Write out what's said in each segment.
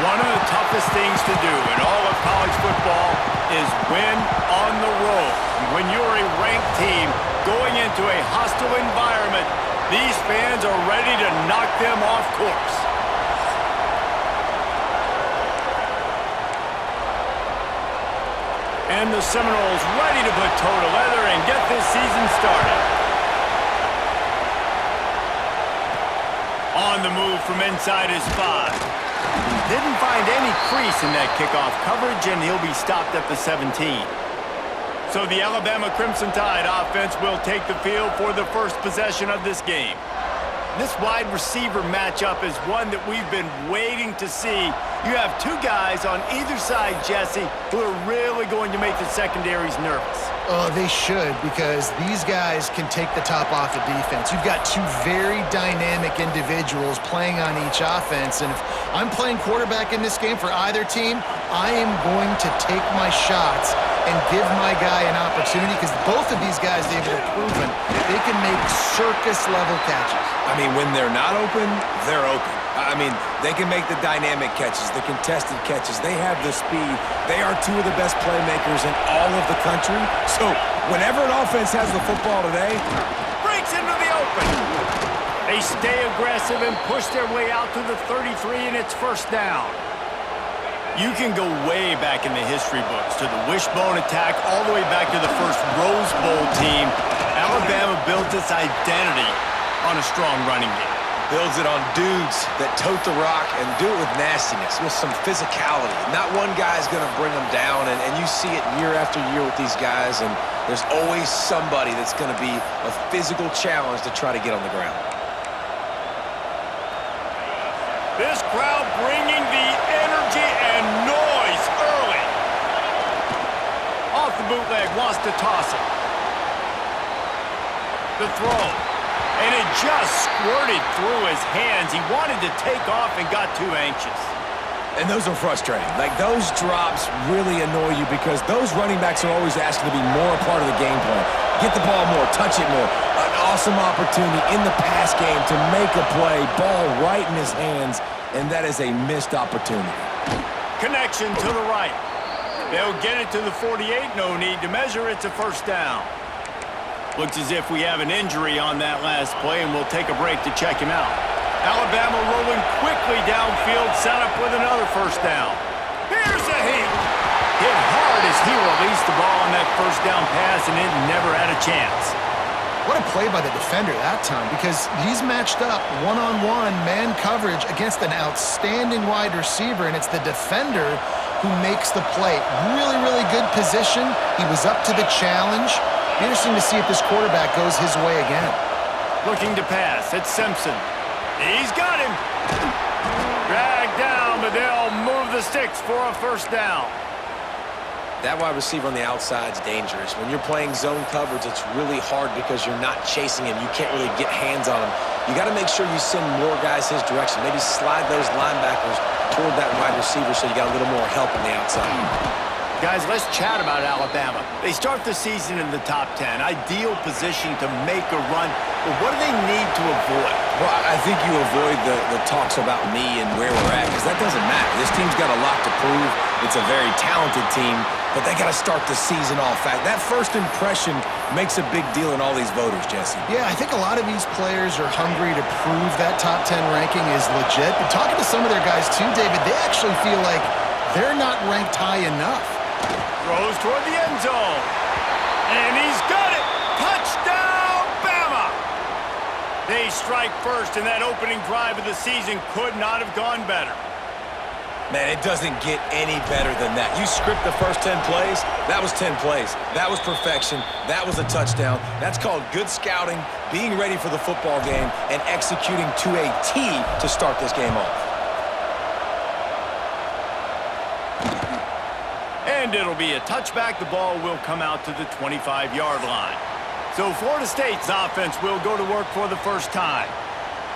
One of the toughest things to do in all of college football is win on the road. When you're a ranked team going into a hostile environment, these fans are ready to knock them off course. And the Seminoles ready to put toe to leather and get this season started. On the move from inside his 5. Didn't find any crease in that kickoff coverage, and he'll be stopped at the 17. So the Alabama Crimson Tide offense will take the field for the first possession of this game. This wide receiver matchup is one that we've been waiting to see. You have two guys on either side, Jesse, who are really going to make the secondaries nervous. Oh, they should, because these guys can take the top off of defense. You've got two very dynamic individuals playing on each offense, and if I'm playing quarterback in this game for either team, I am going to take my shots and give my guy an opportunity, because both of these guys, they've proven they can make circus-level catches. I mean, when they're not open, they're open. I mean, they can make the dynamic catches, the contested catches. They have the speed. They are two of the best playmakers in all of the country. So whenever an offense has the football today, breaks into the open. They stay aggressive and push their way out to the 33, and it's first down. You can go way back in the history books to the wishbone attack all the way back to the first Rose Bowl team. Alabama built its identity on a strong running game. builds it on dudes that tote the rock and do it with nastiness, with some physicality. Not one guy's going to bring them down, and you see it year after year with these guys, and there's always somebody that's going to be a physical challenge to try to get on the ground. This crowd bringing the energy and noise early. Off the bootleg, wants to toss it. The throw. And it just squirted through his hands. He wanted to take off and got too anxious. And those are frustrating. Like, those drops really annoy you because those running backs are always asking to be more a part of the game plan. Get the ball more, touch it more. An awesome opportunity in the pass game to make a play, ball right in his hands, and that is a missed opportunity. Connection to the right. They'll get it to the 48, no need to measure, it's a first down. Looks as if we have an injury on that last play, and we'll take a break to check him out. Alabama rolling quickly downfield, set up with another first down. Here's a hit. Hit hard as he released the ball on that first down pass, and it never had a chance. What a play by the defender that time, because he's matched up one-on-one man coverage against an outstanding wide receiver, and it's the defender who makes the play. Really, really good position. He was up to the challenge. Interesting to see if this quarterback goes his way again. Looking to pass. It's Simpson. He's got him. Dragged down, but they'll move the sticks for a first down. That wide receiver on the outside is dangerous. When you're playing zone coverage, it's really hard because you're not chasing him. You can't really get hands on him. You got to make sure you send more guys his direction. Maybe slide those linebackers toward that wide receiver so you got a little more help on the outside. Guys, let's chat about Alabama. They start the season in the top 10. Ideal position to make a run. But what do they need to avoid? Well, I think you avoid the talks about me and where we're at, because that doesn't matter. This team's got a lot to prove. It's a very talented team, but they got to start the season off fast. That first impression makes a big deal in all these voters, Jesse. Yeah, I think a lot of these players are hungry to prove that top 10 ranking is legit. But talking to some of their guys too, David, they actually feel like they're not ranked high enough. Throws toward the end zone. And he's got it. Touchdown, Bama! They strike first, and that opening drive of the season could not have gone better. Man, it doesn't get any better than that. You script the first 10 plays, that was 10 plays. That was perfection. That was a touchdown. That's called good scouting, being ready for the football game, and executing to a T to start this game off. And it'll be a touchback. The ball will come out to the 25-yard line. So Florida State's offense will go to work for the first time.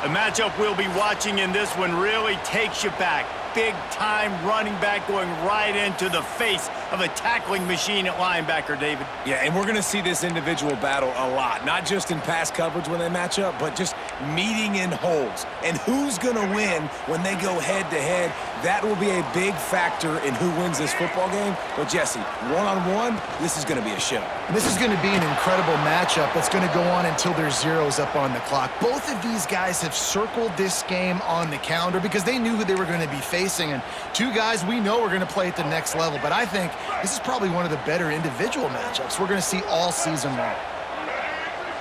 The matchup we'll be watching in this one really takes you back. Big-time running back going right into the face of a tackling machine at linebacker, David. Yeah, and we're going to see this individual battle a lot, not just in pass coverage when they match up, but just meeting in holes. And who's going to win when they go head-to-head, that will be a big factor in who wins this football game. But, Jesse, one-on-one, this is going to be a show. This is going to be an incredible matchup that's going to go on until there's zeros up on the clock. Both of these guys have circled this game on the calendar because they knew who they were going to be facing. And two guys we know are going to play at the next level. But I think this is probably one of the better individual matchups we're going to see all season long.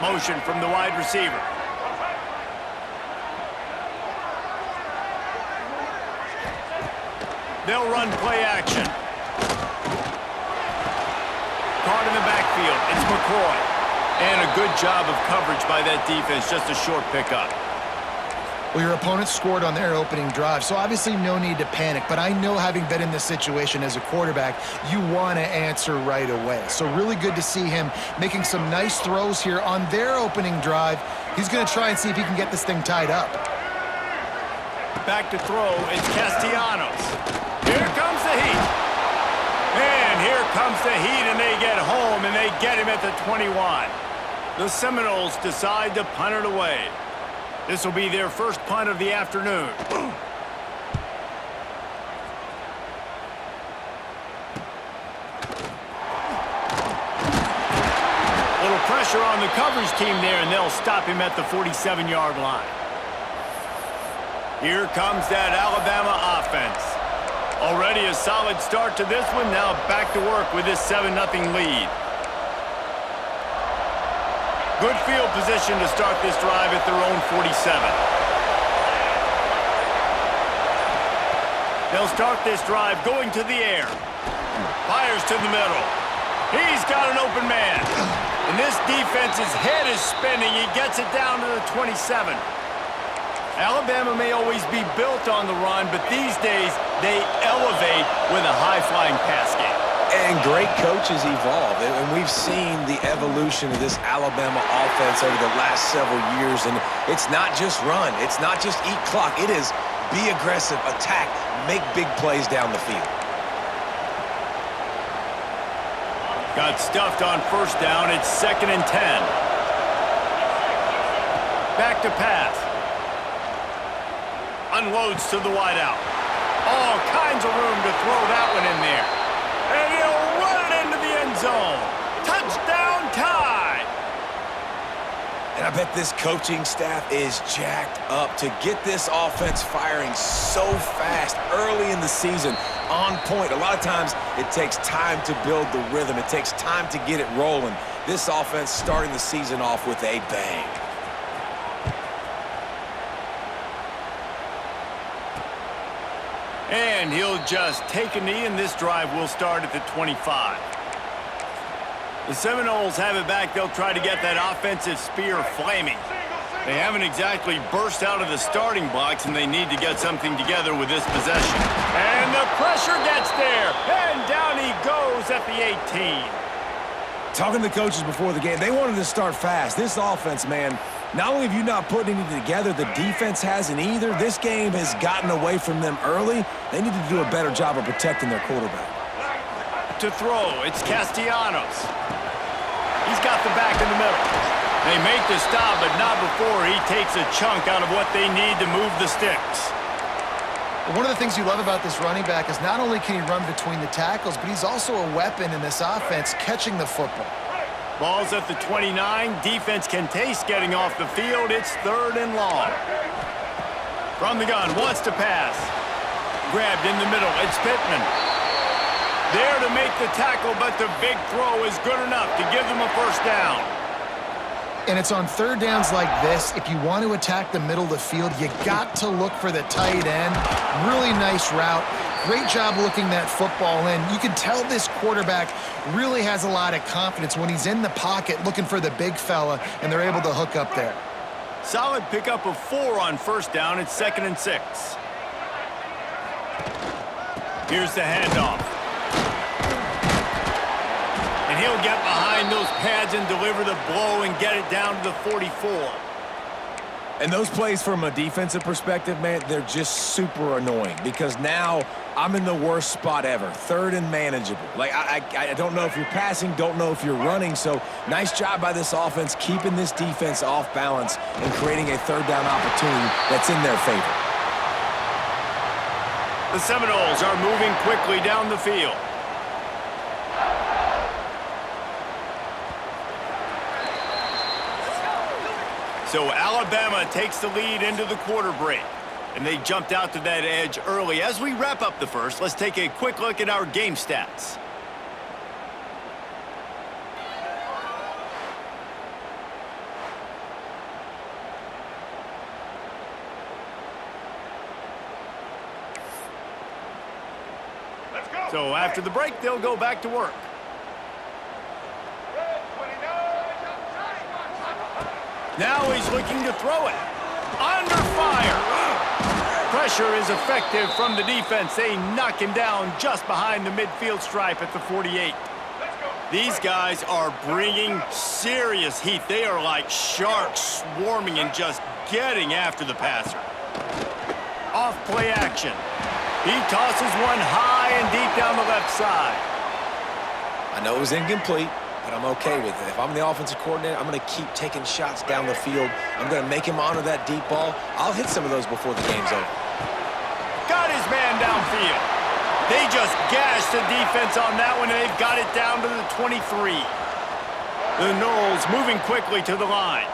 Motion from the wide receiver. They'll run play action. Caught in the backfield. It's McCoy. And a good job of coverage by that defense. Just a short pickup. Well, your opponent scored on their opening drive, so obviously no need to panic. But I know, having been in this situation as a quarterback, you want to answer right away. So really good to see him making some nice throws here on their opening drive. He's going to try and see if he can get this thing tied up. Back to throw, it's Castellanos. Here comes the heat. And here comes the heat, and they get home, and they get him at the 21. The Seminoles decide to punt it away. This will be their first punt of the afternoon. Little pressure on the coverage team there, and they'll stop him at the 47-yard line. Here comes that Alabama offense. Already a solid start to this one. Now back to work with this 7-0 lead. Good field position to start this drive at their own 47. They'll start this drive going to the air. Fires to the middle. He's got an open man. And this defense's head is spinning. He gets it down to the 27. Alabama may always be built on the run, but these days they elevate with a high-flying pass game. And great coaches evolve, and we've seen the evolution of this Alabama offense over the last several years, and it's not just run, it's not just eat clock, it is be aggressive, attack, make big plays down the field. Got stuffed on first down, it's 2nd and 10. Back to pass. Unloads to the wideout. All kinds of room to throw that one in there. And he'll run it into the end zone. Touchdown, Tide! And I bet this coaching staff is jacked up to get this offense firing so fast early in the season, on point. A lot of times it takes time to build the rhythm. It takes time to get it rolling. This offense starting the season off with a bang. And he'll just take a knee, and this drive will start at the 25. The Seminoles have it back. They'll try to get that offensive spear flaming. They haven't exactly burst out of the starting blocks, and they need to get something together with this possession. And the pressure gets there, and down he goes at the 18. Talking to the coaches before the game, they wanted to start fast. This offense, man, not only have you not put anything together, the defense hasn't either. This game has gotten away from them early. They need to do a better job of protecting their quarterback. To throw, it's Castellanos. He's got the back in the middle. They make the stop, but not before he takes a chunk out of what they need to move the sticks. One of the things you love about this running back is not only can he run between the tackles, but he's also a weapon in this offense, catching the football. Ball's at the 29. Defense can taste getting off the field. It's 3rd and long. From the gun, wants to pass. Grabbed in the middle. It's Pittman. There to make the tackle, but the big throw is good enough to give them a first down. And it's on 3rd downs like this, if you want to attack the middle of the field, you got to look for the tight end. Really nice route. Great job looking that football in. You can tell this quarterback really has a lot of confidence when he's in the pocket looking for the big fella, and they're able to hook up there. Solid pickup of 4 on first down. It's 2nd and 6. Here's the handoff. And he'll get behind those pads and deliver the blow and get it down to the 44. And those plays from a defensive perspective, man, they're just super annoying because now I'm in the worst spot ever, third and manageable. Like, I don't know if you're passing, don't know if you're running, so nice job by this offense keeping this defense off balance and creating a third down opportunity that's in their favor. The Seminoles are moving quickly down the field. So Alabama takes the lead into the quarter break, and they jumped out to that edge early. As we wrap up the first, let's take a quick look at our game stats. So after the break, they'll go back to work. Now he's looking to throw it. Under fire. Pressure is effective from the defense. They knock him down just behind the midfield stripe at the 48. These guys are bringing serious heat. They are like sharks swarming and just getting after the passer. Off play action. He tosses one high and deep down the left side. I know it was incomplete, but I'm okay with it. If I'm the offensive coordinator, I'm going to keep taking shots down the field. I'm going to make him honor that deep ball. I'll hit some of those before the game's over. Got his man downfield. They just gashed the defense on that one, and they've got it down to the 23. The Noles moving quickly to the line.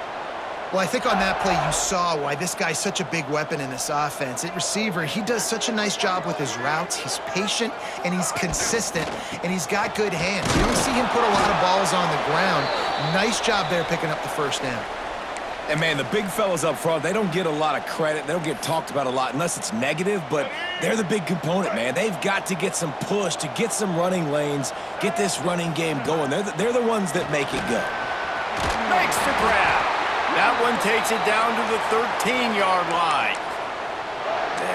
Well, I think on that play you saw why this guy's such a big weapon in this offense. At receiver, he does such a nice job with his routes. He's patient, and he's consistent, and he's got good hands. You don't see him put a lot of balls on the ground. Nice job there picking up the first down. And, man, the big fellas up front, they don't get a lot of credit. They don't get talked about a lot unless it's negative, but they're the big component, man. They've got to get some push, to get some running lanes, get this running game going. They're the ones that make it go. Makes the grab. That one takes it down to the 13-yard line.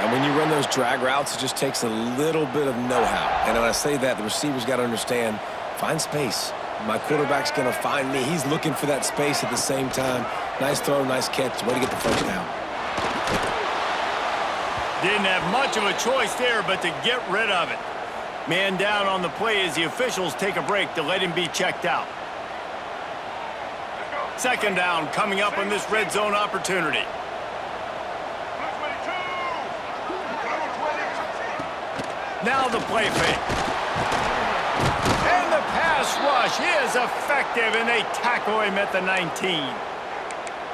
And when you run those drag routes, it just takes a little bit of know-how. And when I say that, the receiver's got to understand, find space. My quarterback's going to find me. He's looking for that space at the same time. Nice throw, nice catch. Way to get the first down. Didn't have much of a choice there, but to get rid of it. Man down on the play as the officials take a break to let him be checked out. Second down coming up on this red zone opportunity. Now the play fake. And the pass rush is effective, and they tackle him at the 19.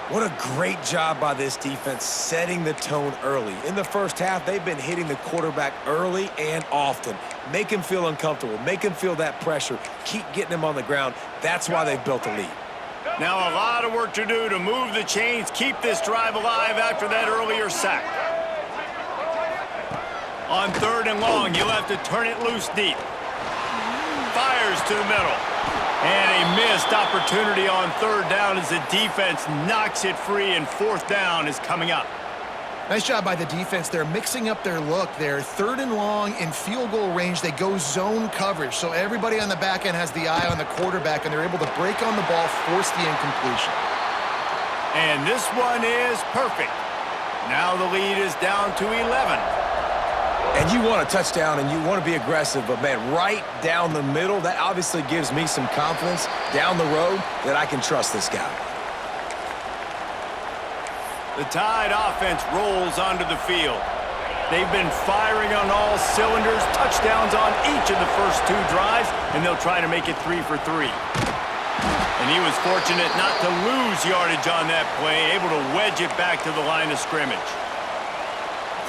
What a great job by this defense setting the tone early. In the first half, they've been hitting the quarterback early and often. Make him feel uncomfortable. Make him feel that pressure. Keep getting him on the ground. That's why they've built a lead. Now a lot of work to do to move the chains, keep this drive alive after that earlier sack. On third and long, he'll have to turn it loose deep. Fires to the middle. And a missed opportunity on third down as the defense knocks it free, and fourth down is coming up. Nice job by the defense. They're mixing up their look there. Third and long in field goal range. They go zone coverage. So everybody on the back end has the eye on the quarterback, and they're able to break on the ball, force the incompletion. And this one is perfect. Now the lead is down to 11. And you want a touchdown and you want to be aggressive, but, man, right down the middle, that obviously gives me some confidence down the road that I can trust this guy. The Tide offense rolls onto the field. They've been firing on all cylinders, touchdowns on each of the first two drives, and they'll try to make it 3 for 3. And he was fortunate not to lose yardage on that play, able to wedge it back to the line of scrimmage.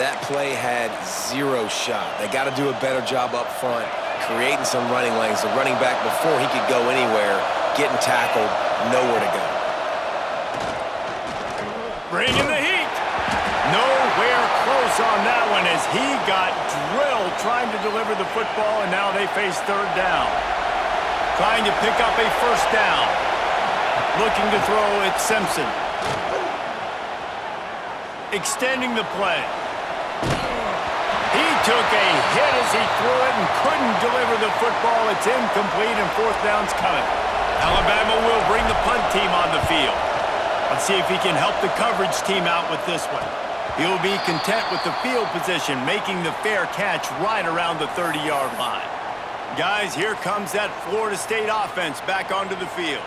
That play had zero shot. They got to do a better job up front, creating some running lanes. The running back, before he could go anywhere, getting tackled, nowhere to go. Bringing the heat. Nowhere close on that one as he got drilled trying to deliver the football, and now they face third down. Trying to pick up a first down. Looking to throw at Simpson. Extending the play. He took a hit as he threw it and couldn't deliver the football. It's incomplete, and fourth down's coming. Alabama will bring the punt team on the field. Let's see if he can help the coverage team out with this one. He'll be content with the field position, making the fair catch right around the 30-yard line. Guys, here comes that Florida State offense back onto the field.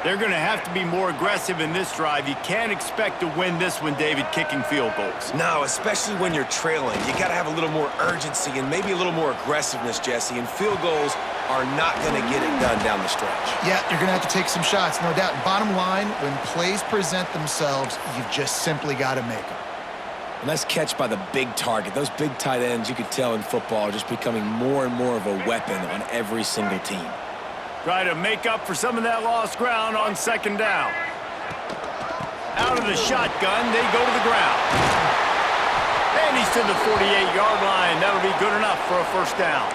They're going to have to be more aggressive in this drive. You can't expect to win this one, David, kicking field goals. No, especially when you're trailing. You got to have a little more urgency and maybe a little more aggressiveness, Jesse, and field goals are not going to get it done down the stretch. Yeah, you're going to have to take some shots, no doubt. Bottom line, when plays present themselves, you've just simply got to make them. A nice catch by the big target. Those big tight ends, you could tell in football, are just becoming more and more of a weapon on every single team. Try to make up for some of that lost ground on second down. Out of the shotgun, they go to the ground. And he's to the 48-yard line. That'll be good enough for a first down.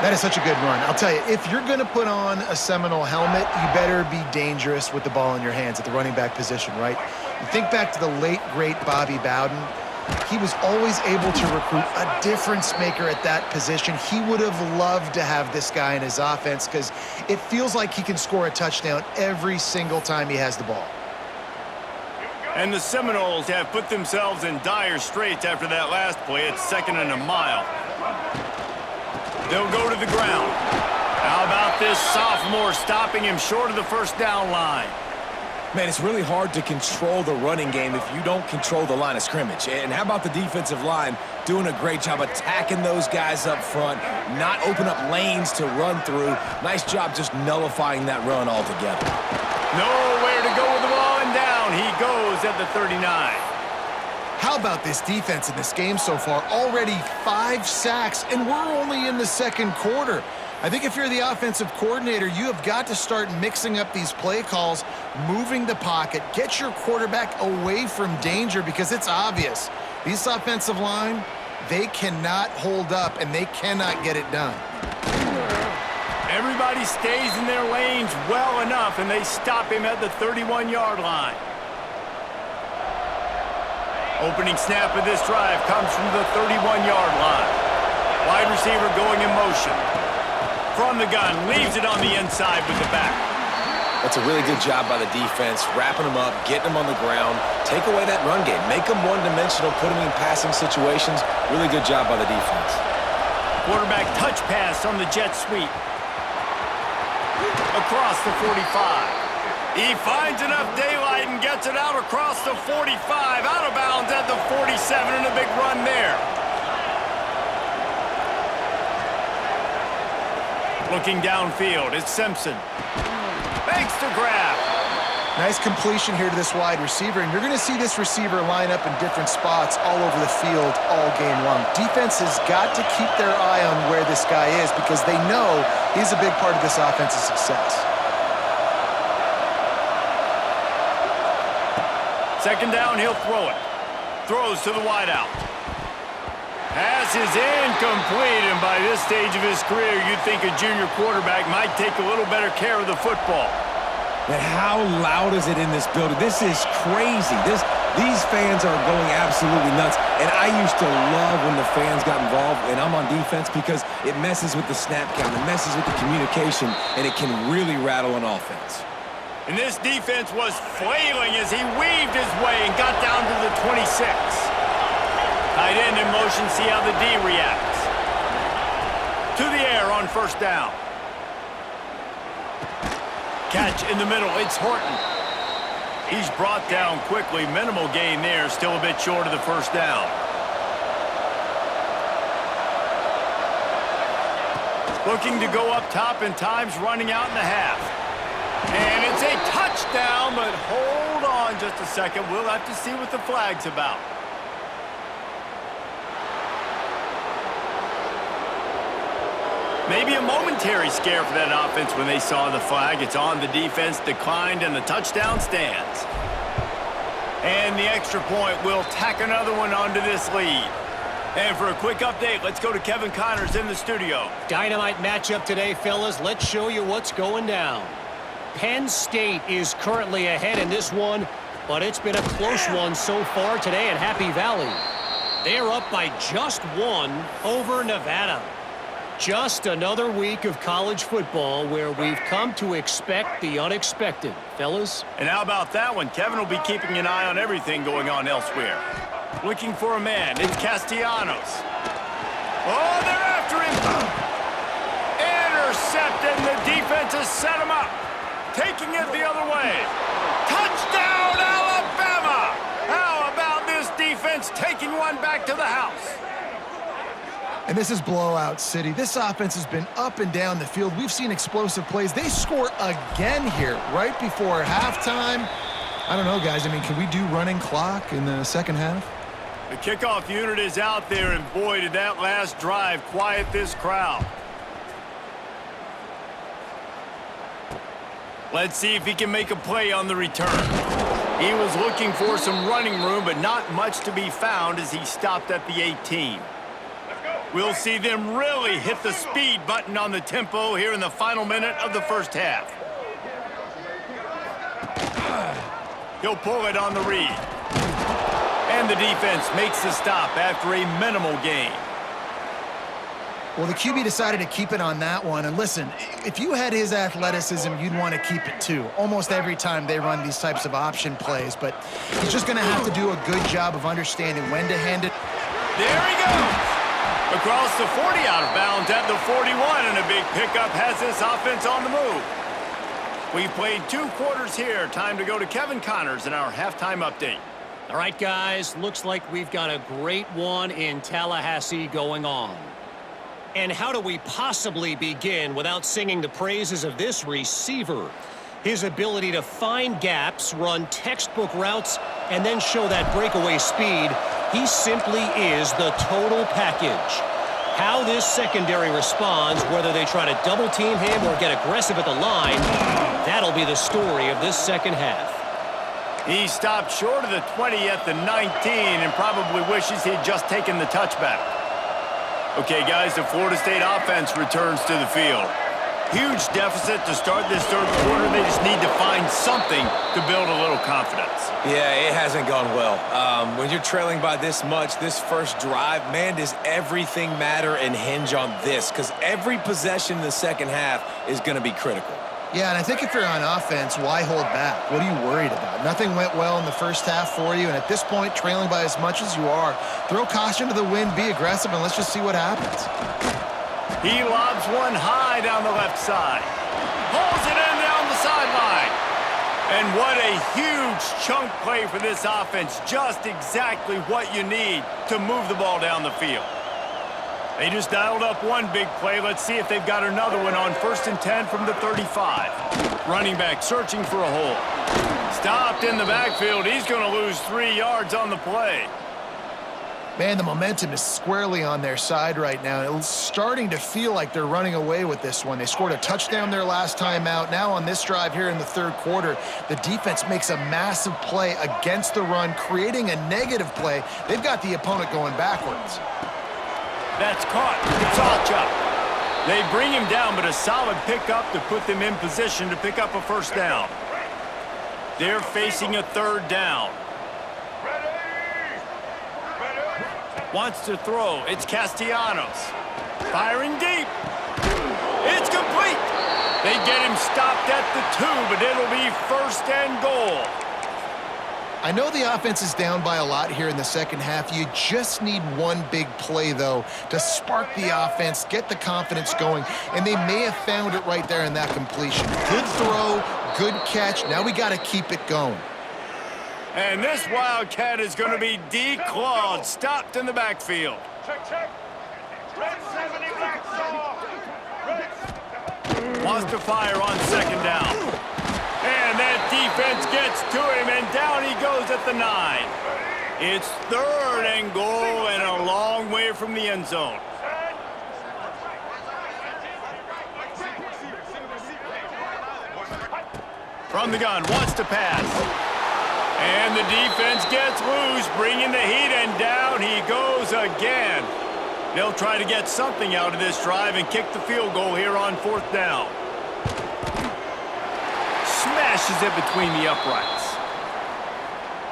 That is such a good run. I'll tell you, if you're going to put on a Seminole helmet, you better be dangerous with the ball in your hands at the running back position, right? You think back to the late, great Bobby Bowden. He was always able to recruit a difference maker at that position. He would have loved to have this guy in his offense because it feels like he can score a touchdown every single time he has the ball. And the Seminoles have put themselves in dire straits after that last play. It's 2nd and a mile. They'll go to the ground. How about this sophomore stopping him short of the first down line? Man, it's really hard to control the running game if you don't control the line of scrimmage. And how about the defensive line doing a great job attacking those guys up front, not open up lanes to run through. Nice job just nullifying that run altogether. Nowhere to go with the ball, and down he goes at the 39. How about this defense in this game so far? Already 5 sacks, and we're only in the second quarter. I think if you're the offensive coordinator, you have got to start mixing up these play calls, moving the pocket, get your quarterback away from danger because it's obvious. These offensive line, they cannot hold up, and they cannot get it done. Everybody stays in their lanes well enough, and they stop him at the 31-yard line. Opening snap of this drive comes from the 31-yard line. Wide receiver going in motion. From the gun, leaves it on the inside with the back. That's a really good job by the defense, wrapping them up, getting them on the ground, take away that run game, make them one-dimensional, put them in passing situations. Really good job by the defense. Quarterback touch pass on the jet sweep. Across the 45. He finds enough daylight and gets it out across the 45, out of bounds at the 47, and a big run there. Looking downfield, it's Simpson. Makes the grab. Nice completion here to this wide receiver, and you're going to see this receiver line up in different spots all over the field all game long. Defense has got to keep their eye on where this guy is because they know he's a big part of this offense's success. Second down, he'll throw it. Throws to the wideout. Pass is incomplete, and by this stage of his career, you'd think a junior quarterback might take a little better care of the football. And how loud is it in this building? This is crazy. These fans are going absolutely nuts. And I used to love when the fans got involved, and I'm on defense because it messes with the snap count, it messes with the communication, and it can really rattle an offense. And this defense was flailing as he weaved his way and got down to the 26. Tight end in motion, see how the D reacts. To the air on first down. Catch in the middle, it's Horton. He's brought down quickly, minimal gain there, still a bit short of the first down. Looking to go up top, and time's running out in the half. And it's a touchdown, but hold on just a second. We'll have to see what the flag's about. Maybe a momentary scare for that offense when they saw the flag. It's on, the defense declined, and the touchdown stands. And the extra point will tack another one onto this lead. And for a quick update, let's go to Kevin Connors in the studio. Dynamite matchup today, fellas. Let's show you what's going down. Penn State is currently ahead in this one, but it's been a close one so far today at Happy Valley. They're up by just 1 over Nevada. Just another week of college football where we've come to expect the unexpected, fellas. And how about that one? Kevin will be keeping an eye on everything going on elsewhere. Looking for a man. It's Castellanos. Oh, they're after him. Intercepted, and the defense has set him up. Taking it the other way. Touchdown, Alabama! How about this defense taking one back to the house? And this is blowout city. This offense has been up and down the field. We've seen explosive plays. They score again here right before halftime. I don't know, guys. I mean, can we do running clock in the second half? The kickoff unit is out there, and boy, did that last drive quiet this crowd. Let's see if he can make a play on the return. He was looking for some running room, but not much to be found as he stopped at the 18. We'll see them really hit the speed button on the tempo here in the final minute of the first half. He'll pull it on the read. And the defense makes the stop after a minimal gain. Well, the QB decided to keep it on that one. And listen, if you had his athleticism, you'd want to keep it too. Almost every time they run these types of option plays. But he's just going to have to do a good job of understanding when to hand it. There he goes. Across the 40, out of bounds at the 41, and a big pickup has this offense on the move. We've played 2 quarters here. Time to go to Kevin Connors in our halftime update. All right, guys, looks like we've got a great one in Tallahassee going on. And how do we possibly begin without singing the praises of this receiver? His ability to find gaps, run textbook routes, and then show that breakaway speed. He simply is the total package. How this secondary responds, whether they try to double-team him or get aggressive at the line, that'll be the story of this second half. He stopped short of the 20 at the 19 and probably wishes he'd just taken the touchback. Okay, guys, the Florida State offense returns to the field. Huge deficit to start this third quarter. They just need to find something to build a little confidence. Yeah, it hasn't gone well. When you're trailing by this much, this first drive, man, does everything matter and hinge on this? Because every possession in the second half is going to be critical. Yeah, and I think if you're on offense, why hold back? What are you worried about? Nothing went well in the first half for you, and at this point, trailing by as much as you are, throw caution to the wind, be aggressive, and let's just see what happens. He lobs one high down the left side. Pulls it in down the sideline. And what a huge chunk play for this offense. Just exactly what you need to move the ball down the field. They just dialed up one big play. Let's see if they've got another one on 1st and 10 from the 35. Running back searching for a hole. Stopped in the backfield. He's going to lose 3 yards on the play. Man, the momentum is squarely on their side right now. It's starting to feel like they're running away with this one. They scored a touchdown their last time out. Now on this drive here in the third quarter, the defense makes a massive play against the run, creating a negative play. They've got the opponent going backwards. That's caught. It's all chop. They bring him down, but a solid pickup to put them in position to pick up a first down. They're facing a third down. Wants to throw. It's Castellanos. Firing deep. It's complete. They get him stopped at the 2, but it'll be 1st and goal. I know the offense is down by a lot here in the second half. You just need one big play, though, to spark the offense, get the confidence going, and they may have found it right there in that completion. Good throw, good catch. Now we got to keep it going. And this Wildcat is going to be declawed, stopped in the backfield. Check. Red 70 black wants to fire on 2nd down. And that defense gets to him, and down he goes at the 9. It's 3rd and goal and a long way from the end zone. From the gun, wants to pass. And the defense gets loose, bringing the heat, and down he goes again. They'll try to get something out of this drive and kick the field goal here on 4th down. Smashes it between the uprights.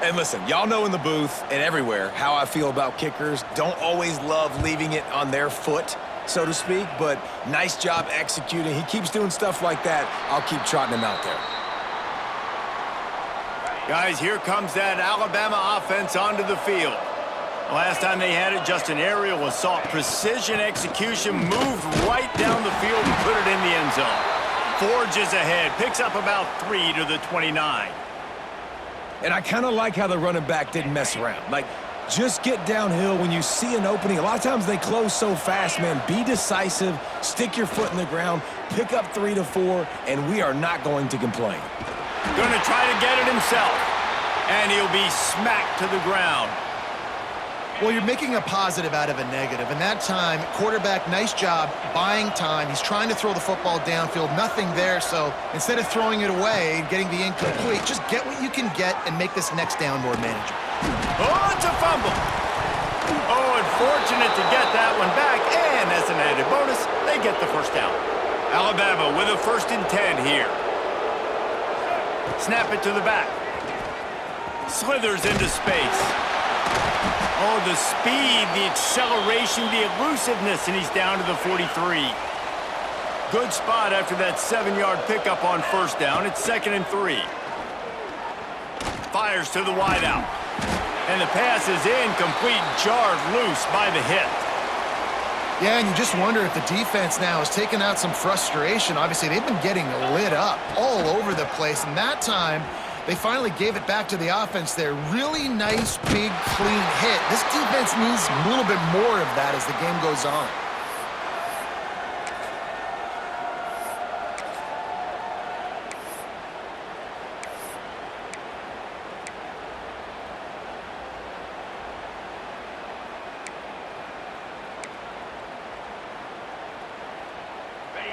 And listen, y'all know in the booth and everywhere how I feel about kickers. Don't always love leaving it on their foot. so to speak, but nice job executing. He keeps doing stuff like that. I'll keep trotting him out there. Guys, here comes that Alabama offense onto the field. Last time they had it, just an aerial assault. Precision execution, moved right down the field and put it in the end zone. Forges ahead, picks up about 3 to the 29. And I kind of like how the running back didn't mess around. Like, just get downhill when you see an opening. A lot of times they close so fast, man. Be decisive, stick your foot in the ground, pick up 3 to 4, and we are not going to complain. Going to try to get it himself, and he'll be smacked to the ground. Well, you're making a positive out of a negative. And that time, quarterback, nice job buying time. He's trying to throw the football downfield. Nothing there, so instead of throwing it away and getting the incomplete, just get what you can get and make this next down more manageable. Oh, it's a fumble. Oh, unfortunate to get that one back. And as an added bonus, they get the first down. Alabama with a 1st and 10 here. Snap it to the back. Slithers into space. Oh, the speed, the acceleration, the elusiveness, and he's down to the 43. Good spot after that 7-yard pickup on 1st down. It's 2nd and 3. Fires to the wideout. And the pass is incomplete, jarred loose by the hit. Yeah, and you just wonder if the defense now has taken out some frustration. Obviously, they've been getting lit up all over the place, and that time, they finally gave it back to the offense there. Really nice, big, clean hit. This defense needs a little bit more of that as the game goes on.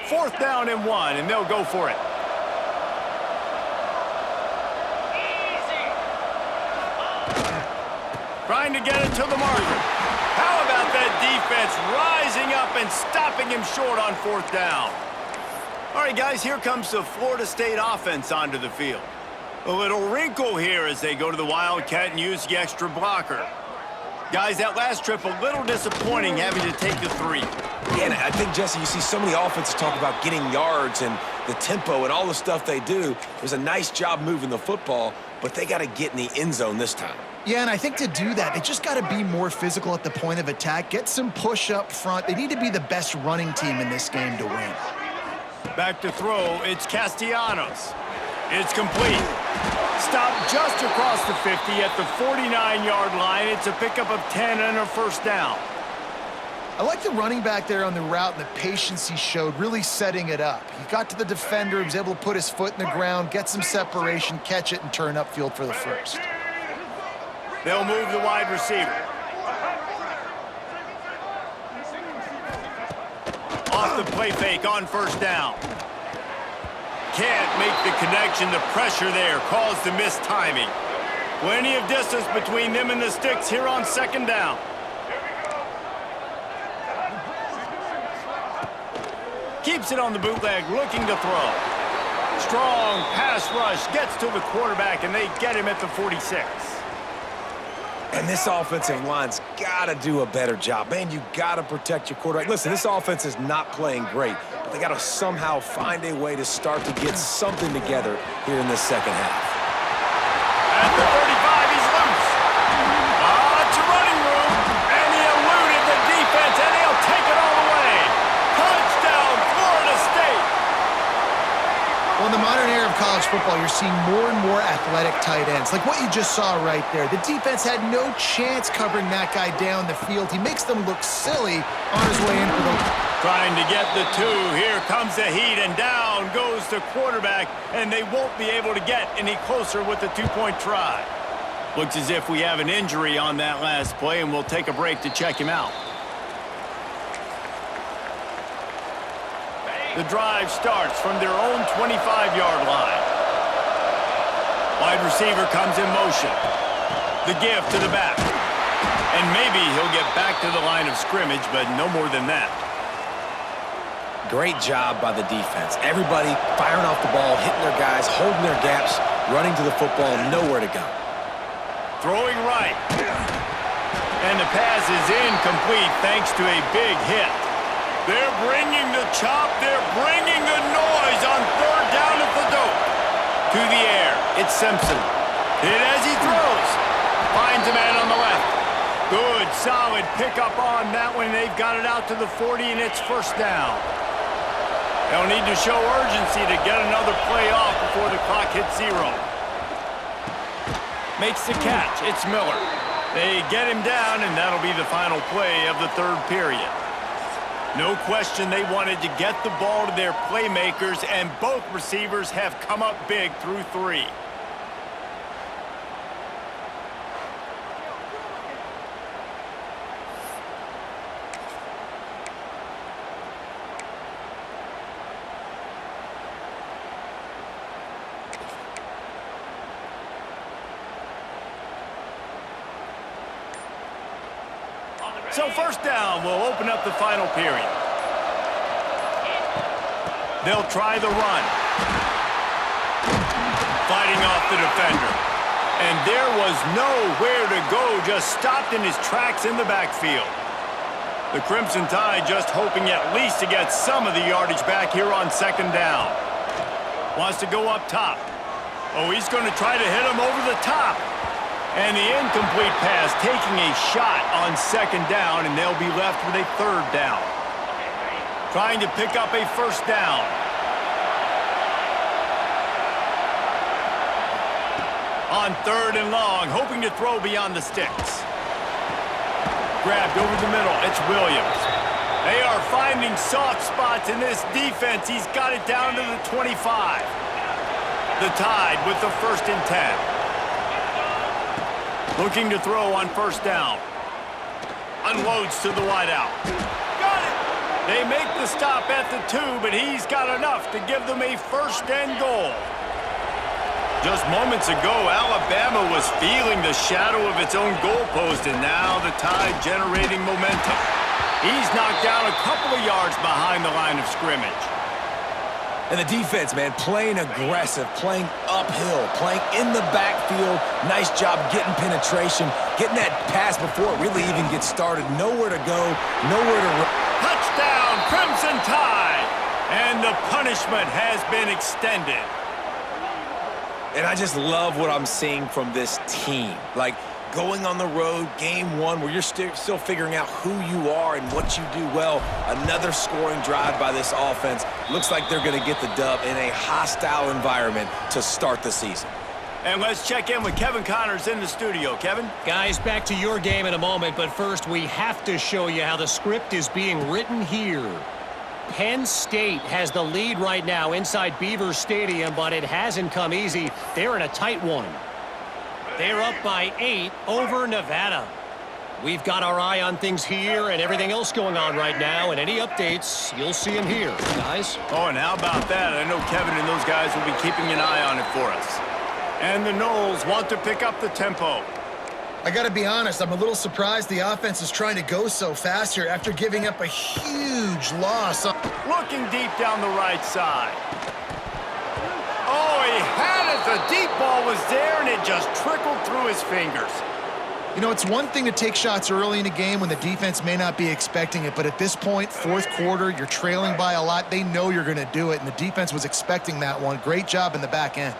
Fourth down and 1, and they'll go for it. Trying to get it to the marker. How about that defense rising up and stopping him short on 4th down? All right, guys, here comes the Florida State offense onto the field. A little wrinkle here as they go to the Wildcat and use the extra blocker. Guys, that last trip, a little disappointing having to take the 3. Yeah, and I think, Jesse, you see so many offenses talk about getting yards and the tempo and all the stuff they do. It was a nice job moving the football, but they got to get in the end zone this time. Yeah, and I think to do that, they just got to be more physical at the point of attack, get some push up front. They need to be the best running team in this game to win. Back to throw, it's Castellanos. It's complete. Stopped just across the 50 at the 49-yard line. It's a pickup of 10 and a 1st down. I like the running back there on the route and the patience he showed, really setting it up. He got to the defender, he was able to put his foot in the ground, get some separation, catch it, and turn upfield for the 1st. They'll move the wide receiver. Off the play fake on 1st down. Can't make the connection. The pressure there caused the missed timing. Plenty of distance between them and the sticks here on 2nd down. Keeps it on the bootleg, looking to throw. Strong pass rush, gets to the quarterback, and they get him at the 46. And this offensive line's got to do a better job. Man, you got to protect your quarterback. Listen, this offense is not playing great, but they got to somehow find a way to start to get something together here in this 2nd half. At the 35, he's loose. It's a running room, and he eluded the defense, and he'll take it all the way. Touchdown, Florida State. Well, in the modern era of college football, you're seeing more and more athletic tight ends, like what you just saw right there. The defense had no chance covering that guy down the field. He makes them look silly on his way in for the... Trying to get the 2. Here comes the heat, and down goes the quarterback, and they won't be able to get any closer with the 2-point try. Looks as if we have an injury on that last play, and we'll take a break to check him out. The drive starts from their own 25-yard line. Wide receiver comes in motion. The give to the back. And maybe he'll get back to the line of scrimmage, but no more than that. Great job by the defense. Everybody firing off the ball, hitting their guys, holding their gaps, running to the football, nowhere to go. Throwing right. And the pass is incomplete thanks to a big hit. They're bringing the chop. They're bringing the noise on third down at the dope. To the air. It's Simpson. Hit as he throws. Finds a man on the left. Good, solid pickup on that one. They've got it out to the 40, and it's first down. They'll need to show urgency to get another play off before the clock hits 0. Makes the catch. It's Miller. They get him down, and that'll be the final play of the third period. No question they wanted to get the ball to their playmakers, and both receivers have come up big through 3. So first down will open up the final period. They'll try the run. Fighting off the defender. And there was nowhere to go, just stopped in his tracks in the backfield. The Crimson Tide just hoping at least to get some of the yardage back here on second down. Wants to go up top. Oh, he's going to try to hit him over the top. And the incomplete pass taking a shot on second down, and they'll be left with a third down. Trying to pick up a first down. On third and long, hoping to throw beyond the sticks. Grabbed over the middle, it's Williams. They are finding soft spots in this defense. He's got it down to the 25. The Tide with the 1st and 10. Looking to throw on first down. Unloads to the wideout. Got it! They make the stop at the 2, but he's got enough to give them a 1st and goal. Just moments ago, Alabama was feeling the shadow of its own goalpost, and now the Tide generating momentum. He's knocked down a couple of yards behind the line of scrimmage. And the defense, man, playing aggressive, playing uphill, playing in the backfield. Nice job getting penetration, getting that pass before it really even gets started. Nowhere to go, nowhere to run. Touchdown, Crimson Tide! And the punishment has been extended. And I just love what I'm seeing from this team. Like, going on the road, game 1, where you're still figuring out who you are and what you do well. Another scoring drive by this offense. Looks like they're going to get the dub in a hostile environment to start the season. And let's check in with Kevin Connors in the studio. Kevin? Guys, back to your game in a moment, but first we have to show you how the script is being written here. Penn State has the lead right now inside Beaver Stadium, but it hasn't come easy. They're in a tight one. They're up by 8 over Nevada. We've got our eye on things here and everything else going on right now, and any updates, you'll see them here, guys. Oh, and how about that? I know Kevin and those guys will be keeping an eye on it for us. And the Noles want to pick up the tempo. I got to be honest, I'm a little surprised the offense is trying to go so fast here after giving up a huge loss. Looking deep down the right side. Oh, he had it. The deep ball was there, and it just trickled through his fingers. You know, it's one thing to take shots early in a game when the defense may not be expecting it, but at this point, fourth quarter, you're trailing by a lot. They know you're going to do it, and the defense was expecting that one. Great job in the back end.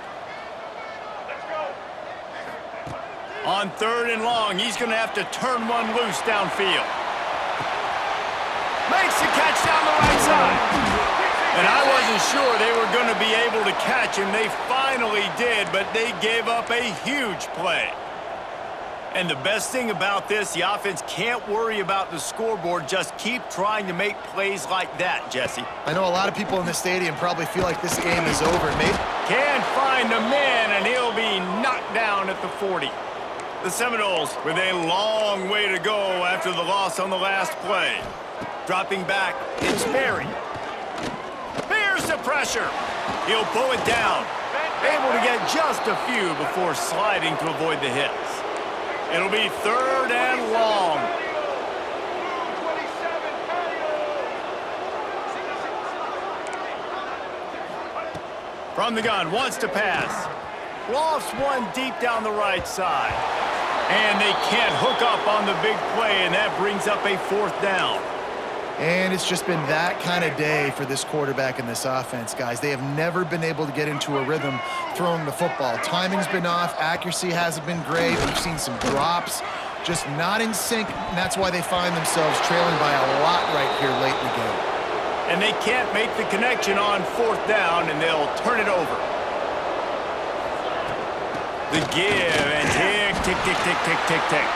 On third and long, he's going to have to turn one loose downfield. Makes the catch down the right side. And I wasn't sure they were going to be able to catch him. They finally did, but they gave up a huge play. And the best thing about this, the offense can't worry about the scoreboard. Just keep trying to make plays like that, Jesse. I know a lot of people in the stadium probably feel like this game is over. Maybe can't find a man, and he'll be knocked down at the 40. The Seminoles with a long way to go after the loss on the last play. Dropping back, it's Berry. Here's the pressure. He'll pull it down. Able to get just a few before sliding to avoid the hits. It'll be third and long. From the gun, wants to pass. Lofts one deep down the right side. And they can't hook up on the big play, and that brings up a fourth down. And it's just been that kind of day for this quarterback and this offense, guys. They have never been able to get into a rhythm throwing the football. Timing's been off. Accuracy hasn't been great. We've seen some drops, just not in sync, and that's why they find themselves trailing by a lot right here late in the game. And they can't make the connection on fourth down, and they'll turn it over. The give, and tick, tick, tick, tick, tick, tick, tick.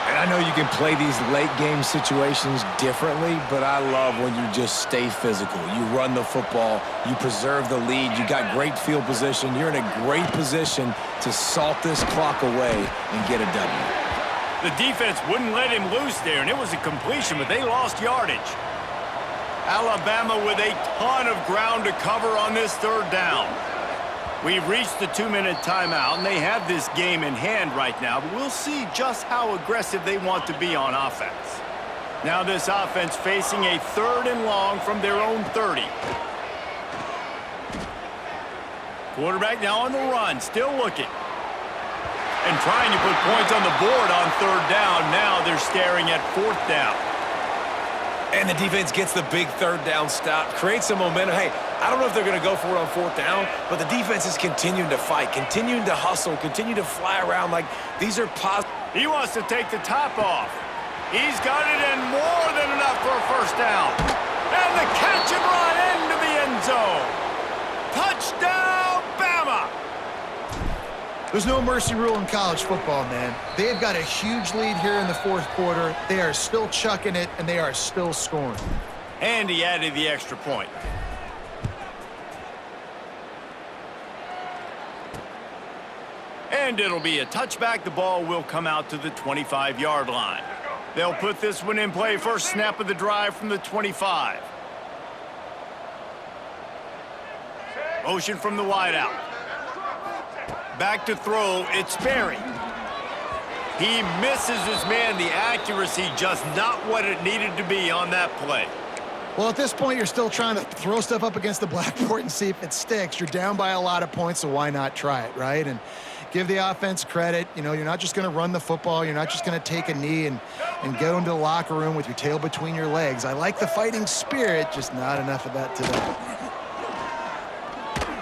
And I know you can play these late-game situations differently, but I love when you just stay physical. You run the football, you preserve the lead, you got great field position, you're in a great position to salt this clock away and get a W. The defense wouldn't let him loose there, and it was a completion, but they lost yardage. Alabama with a ton of ground to cover on this third down. We've reached the 2-minute timeout, and they have this game in hand right now, but we'll see just how aggressive they want to be on offense. Now this offense facing a 3rd and long from their own 30. Quarterback now on the run, still looking. And trying to put points on the board on 3rd down. Now they're staring at 4th down. And the defense gets the big 3rd down stop, creates some momentum. Hey, I don't know if they're going to go for it on 4th down, but the defense is continuing to fight, continuing to hustle, continue to fly around like these are positive. He wants to take the top off. He's got it and more than enough for a 1st down. And the catch and run into the end zone. Touchdown, Bama! There's no mercy rule in college football, man. They've got a huge lead here in the 4th quarter. They are still chucking it, and they are still scoring. And he added the extra point. And it'll be a touchback. The ball will come out to the 25-yard line. They'll put this one in play. First snap of the drive from the 25. Motion from the wideout. Back to throw, it's Berry. He misses his man. The accuracy just not what it needed to be on that play. Well, at this point, you're still trying to throw stuff up against the blackboard and see if it sticks. You're down by a lot of points, so why not try it, right? And give the offense credit. You know, you're not just going to run the football. You're not just going to take a knee and go into the locker room with your tail between your legs. I like the fighting spirit, just not enough of that today.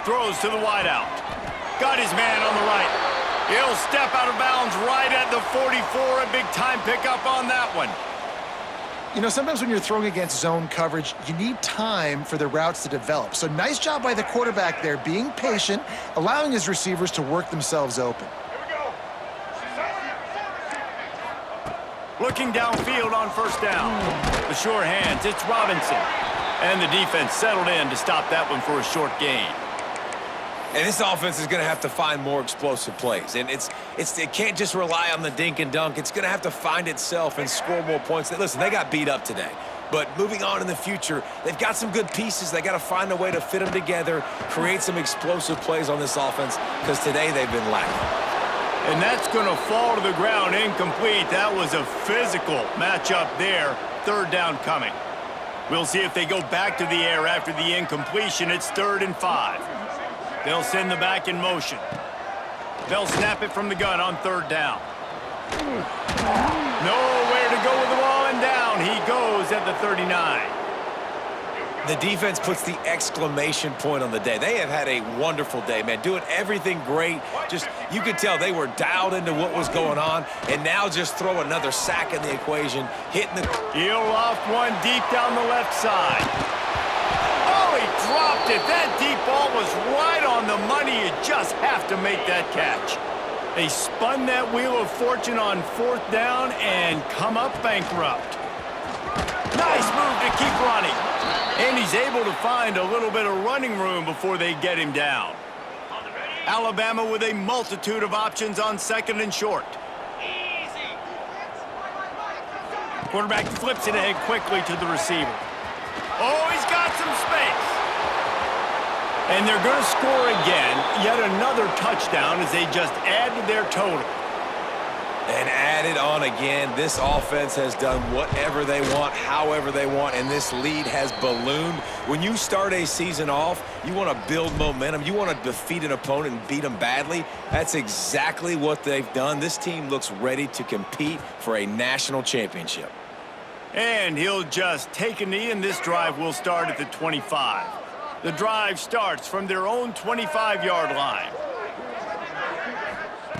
Throws to the wideout. Got his man on the right. He'll step out of bounds right at the 44. A big-time pickup on that one. You know, sometimes when you're throwing against zone coverage, you need time for the routes to develop. So nice job by the quarterback there, being patient, allowing his receivers to work themselves open. Looking downfield on 1st down. The sure hands, it's Robinson. And the defense settled in to stop that one for a short gain. And this offense is going to have to find more explosive plays. And it can't just rely on the dink and dunk. It's going to have to find itself and score more points. Listen, they got beat up today. But moving on in the future, they've got some good pieces. They got to find a way to fit them together, create some explosive plays on this offense, because today they've been lacking. And that's going to fall to the ground incomplete. That was a physical matchup there. 3rd down coming. We'll see if they go back to the air after the incompletion. It's 3rd and 5. They'll send the back in motion. They'll snap it from the gun on 3rd down. Nowhere to go with the ball, and down he goes at the 39. The defense puts the exclamation point on the day. They have had a wonderful day, man. Doing everything great. Just, you could tell they were dialed into what was going on, and now just throw another sack in the equation, hitting the... He'll loft one deep down the left side. Oh, he dropped it. That deep ball was right on the money. You just have to make that catch. They spun that wheel of fortune on 4th down and come up bankrupt. Nice move to keep running. And he's able to find a little bit of running room before they get him down. Alabama with a multitude of options on 2nd and short. Quarterback flips it ahead quickly to the receiver. Oh, he's got some space. And they're going to score again. Yet another touchdown as they just add to their total. And added on again. This offense has done whatever they want, however they want, and this lead has ballooned. When you start a season off, you want to build momentum. You want to defeat an opponent and beat them badly. That's exactly what they've done. This team looks ready to compete for a national championship. And he'll just take a knee, and this drive will start at the 25. The drive starts from their own 25-yard line.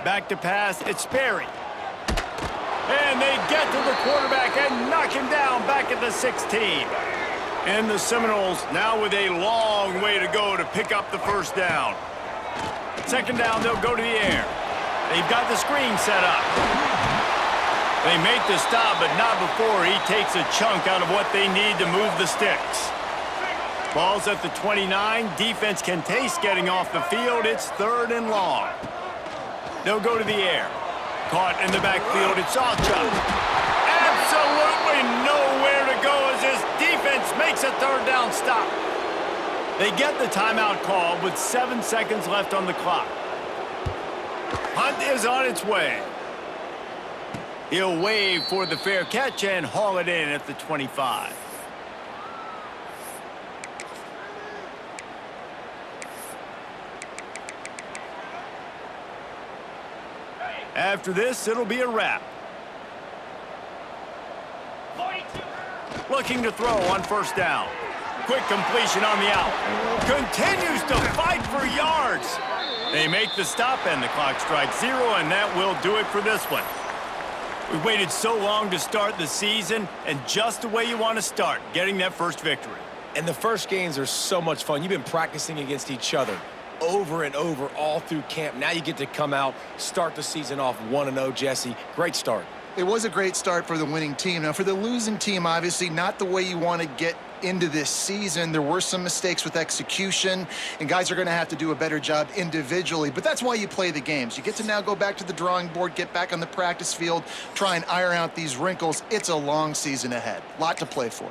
Back to pass, it's Sperry. And they get to the quarterback and knock him down back at the 16. And the Seminoles now with a long way to go to pick up the first down. Second down, they'll go to the air. They've got the screen set up. They make the stop, but not before he takes a chunk out of what they need to move the sticks. Ball's at the 29. Defense can taste getting off the field. It's 3rd and long. They'll go to the air. Caught in the backfield, it's Alcha. Absolutely nowhere to go as his defense makes a 3rd down stop. They get the timeout call with 7 seconds left on the clock. Hunt is on its way. He'll wave for the fair catch and haul it in at the 25. After this, it'll be a wrap. 42. Looking to throw on first down. Quick completion on the out. Continues to fight for yards. They make the stop, and the clock strikes 0, and that will do it for this one. We waited so long to start the season, and just the way you want to start, getting that first victory. And the first games are so much fun. You've been practicing against each other over and over all through camp. Now you get to come out, start the season off 1-0, Jesse. Great start. It was a great start for the winning team. Now, for the losing team, obviously not the way you want to get into this season. There were some mistakes with execution, and guys are going to have to do a better job individually. But that's why you play the games. You get to now go back to the drawing board, get back on the practice field, try and iron out these wrinkles. It's a long season ahead. Lot to play for.